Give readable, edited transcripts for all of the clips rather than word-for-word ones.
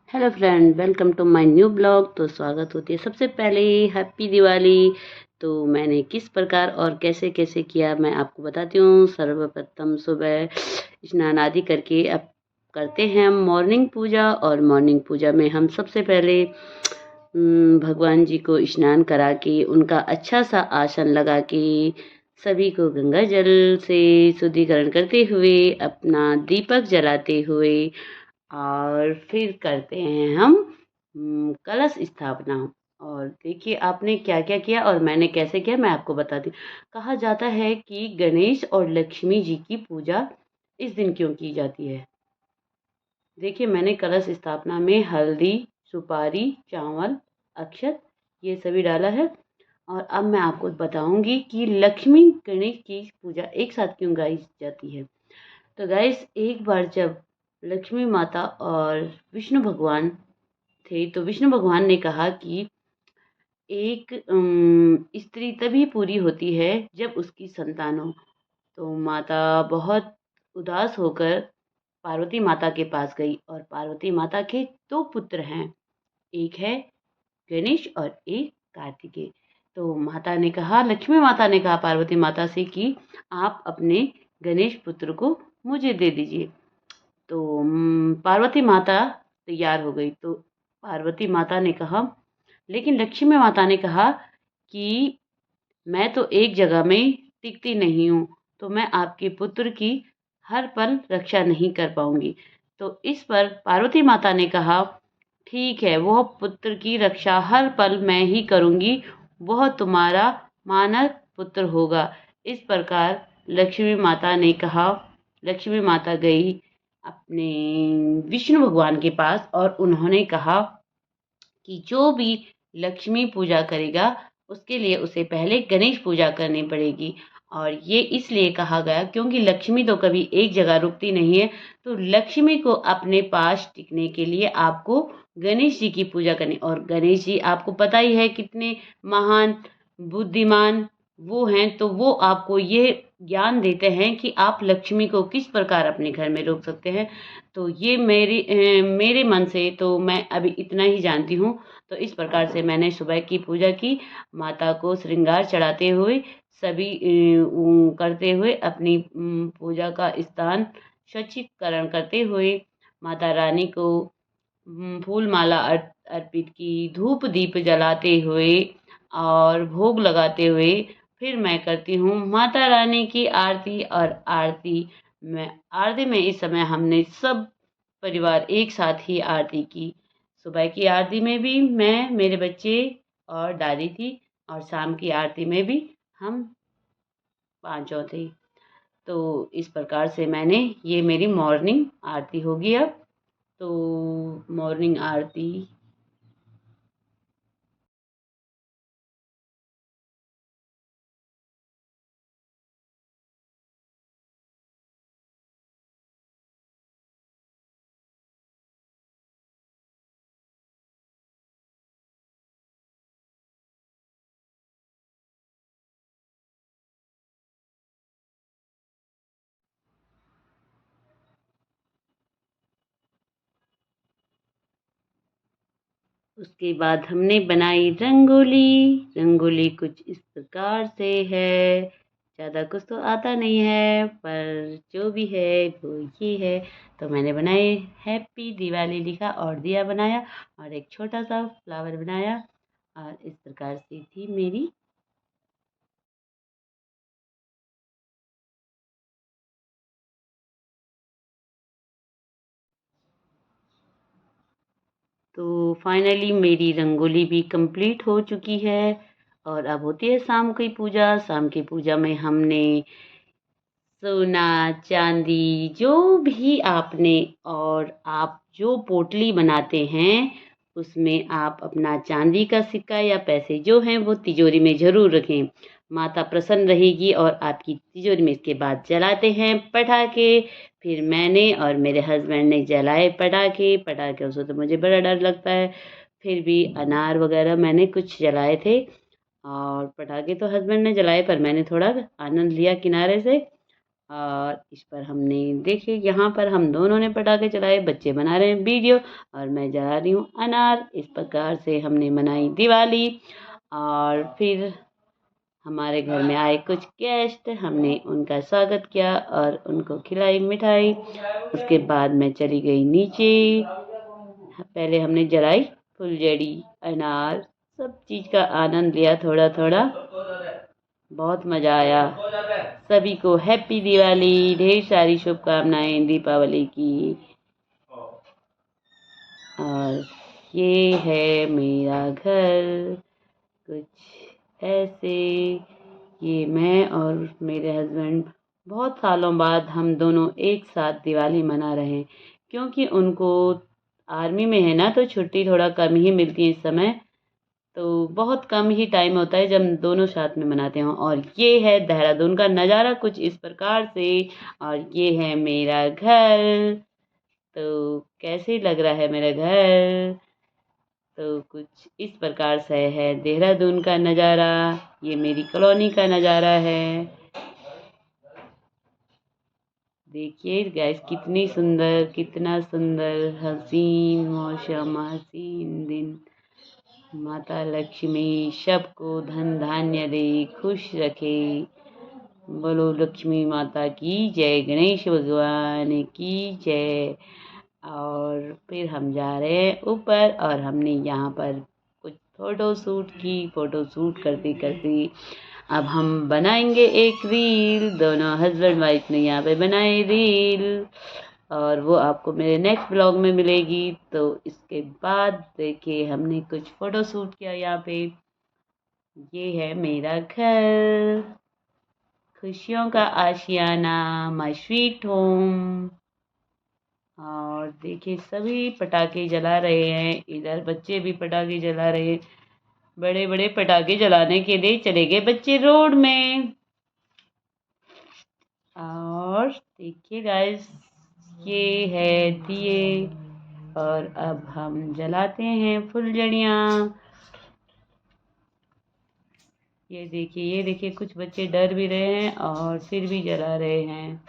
Hello friend, welcome to my new blog. तो स्वागत होती है सबसे पहले हैप्पी दिवाली। तो मैंने किस प्रकार और कैसे कैसे किया मैं आपको बताती हूँ। सर्वप्रथम सुबह स्नान आदि करके अब करते हैं हम मॉर्निंग पूजा। और मॉर्निंग पूजा में हम सबसे पहले भगवान जी को स्नान करा के उनका अच्छा सा आसन लगा के सभी को गंगा जल से शुद्धिकरण करते हुए अपना दीपक जलाते हुए और फिर करते हैं हम कलश स्थापना। और देखिए आपने क्या क्या किया और मैंने कैसे किया मैं आपको बताती हूँ। कहा जाता है कि गणेश और लक्ष्मी जी की पूजा इस दिन क्यों की जाती है। देखिए मैंने कलश स्थापना में हल्दी, सुपारी, चावल, अक्षत ये सभी डाला है। और अब मैं आपको बताऊंगी कि लक्ष्मी गणेश की पूजा एक साथ क्यों गाई जाती है। तो गाइस, एक बार जब लक्ष्मी माता और विष्णु भगवान थे तो विष्णु भगवान ने कहा कि एक स्त्री तभी पूरी होती है जब उसकी संतान हो। तो माता बहुत उदास होकर पार्वती माता के पास गई और पार्वती माता के दो पुत्र हैं, एक है गणेश और एक कार्तिकेय। तो माता ने कहा, लक्ष्मी माता ने कहा पार्वती माता से कि आप अपने गणेश पुत्र को मुझे दे दीजिए। तो पार्वती माता तैयार हो गई। तो पार्वती माता ने कहा, लेकिन लक्ष्मी माता ने कहा कि मैं तो एक जगह में टिकती नहीं हूँ, तो मैं आपके पुत्र की हर पल रक्षा नहीं कर पाऊंगी। तो इस पर पार्वती माता ने कहा, ठीक है, वह पुत्र की रक्षा हर पल मैं ही करूंगी, वह तुम्हारा मानस पुत्र होगा। इस प्रकार लक्ष्मी माता ने कहा। लक्ष्मी माता गई अपने विष्णु भगवान के पास और उन्होंने कहा कि जो भी लक्ष्मी पूजा करेगा उसके लिए उसे पहले गणेश पूजा करनी पड़ेगी। और ये इसलिए कहा गया क्योंकि लक्ष्मी तो कभी एक जगह रुकती नहीं है। तो लक्ष्मी को अपने पास टिकने के लिए आपको गणेश जी की पूजा करनी। और गणेश जी आपको पता ही है कितने महान बुद्धिमान वो हैं। तो वो आपको ये ज्ञान देते हैं कि आप लक्ष्मी को किस प्रकार अपने घर में रोक सकते हैं। तो ये मेरे मन से तो मैं अभी इतना ही जानती हूँ। तो इस प्रकार से मैंने सुबह की पूजा की, माता को श्रृंगार चढ़ाते हुए सभी करते हुए अपनी पूजा का स्थान स्वच्छीकरण करते हुए माता रानी को फूल माला अर्पित की, धूप दीप जलाते हुए और भोग लगाते हुए फिर मैं करती हूँ माता रानी की आरती। और आरती में इस समय हमने सब परिवार एक साथ ही आरती की। सुबह की आरती में भी मैं, मेरे बच्चे और दादी थी, और शाम की आरती में भी हम पांचों थे। तो इस प्रकार से मैंने, ये मेरी मॉर्निंग आरती होगी अब। तो मॉर्निंग आरती। उसके बाद हमने बनाई रंगोली। रंगोली कुछ इस प्रकार से है, ज़्यादा कुछ तो आता नहीं है पर जो भी है वो ये है। तो मैंने बनाए हैप्पी दिवाली लिखा और दिया बनाया और एक छोटा सा फ्लावर बनाया। और इस प्रकार से थी मेरी। तो फाइनली मेरी रंगोली भी कंप्लीट हो चुकी है। और अब होती है शाम की पूजा। शाम की पूजा में हमने सोना, चांदी, जो भी आपने, और आप जो पोटली बनाते हैं उसमें आप अपना चांदी का सिक्का या पैसे जो हैं वो तिजोरी में ज़रूर रखें। माता प्रसन्न रहेगी। और आपकी तिजोरी में इसके बाद जलाते हैं पटाखे। फिर मैंने और मेरे हस्बैंड ने जलाए पटाखे। पटाखे से तो मुझे बड़ा डर लगता है, फिर भी अनार वगैरह मैंने कुछ जलाए थे। और पटाखे तो हस्बैंड ने जलाए पर मैंने थोड़ा आनंद लिया किनारे से। और इस पर हमने देखिए यहाँ पर हम दोनों ने पटाखे चलाए, बच्चे बना रहे हैं वीडियो और मैं जला रही हूँ अनार। इस प्रकार से हमने मनाई दिवाली। और फिर हमारे घर में आए कुछ गेस्ट, हमने उनका स्वागत किया और उनको खिलाई मिठाई। उसके बाद मैं चली गई नीचे। पहले हमने जलाई फुलझड़ी, अनार, सब चीज़ का आनंद लिया थोड़ा थोड़ा। बहुत मज़ा आया। सभी को हैप्पी दिवाली, ढेर सारी शुभकामनाएं दीपावली की। और ये है मेरा घर कुछ ऐसे। ये मैं और मेरे हस्बैंड बहुत सालों बाद हम दोनों एक साथ दिवाली मना रहे हैं, क्योंकि उनको आर्मी में है ना, तो छुट्टी थोड़ा कम ही मिलती है इस समय। तो बहुत कम ही टाइम होता है जब दोनों साथ में मनाते हैं। और ये है देहरादून का नज़ारा कुछ इस प्रकार से। और ये है मेरा घर। तो कैसे लग रहा है मेरा घर? तो कुछ इस प्रकार से है देहरादून का नज़ारा। ये मेरी कॉलोनी का नज़ारा है। देखिए गाइस, कितनी सुंदर, कितना सुंदर, हसीन मौसम, हसीन दिन। माता लक्ष्मी सबको धन धान्य दे, खुश रखे। बोलो लक्ष्मी माता की जय, गणेश भगवान की जय। और फिर हम जा रहे हैं ऊपर और हमने यहाँ पर कुछ फ़ोटो शूट की। फ़ोटो शूट करते करते अब हम बनाएंगे एक रील। दोनों हस्बैंड वाइफ ने यहाँ पे बनाए रील और वो आपको मेरे नेक्स्ट ब्लॉग में मिलेगी। तो इसके बाद देखिए हमने कुछ फ़ोटो शूट किया यहाँ पे। ये है मेरा घर, खुशियों का आशियाना, माय स्वीट होम। और देखिए सभी पटाखे जला रहे हैं। इधर बच्चे भी पटाखे जला रहे हैं। बड़े बड़े पटाखे जलाने के लिए चले गए बच्चे रोड में। और देखिए गाइस, ये है दिए और अब हम जलाते हैं फुलझड़ियाँ। ये देखिए कुछ बच्चे डर भी रहे हैं और फिर भी जला रहे हैं।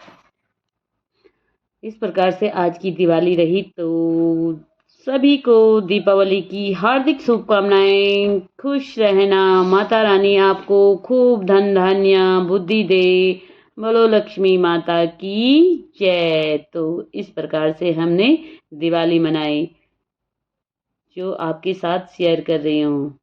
इस प्रकार से आज की दिवाली रही। तो सभी को दीपावली की हार्दिक शुभकामनाएं। खुश रहना, माता रानी आपको खूब धन धान्य बुद्धि दे। बोलो लक्ष्मी माता की जय। तो इस प्रकार से हमने दिवाली मनाई, जो आपके साथ शेयर कर रही हूँ।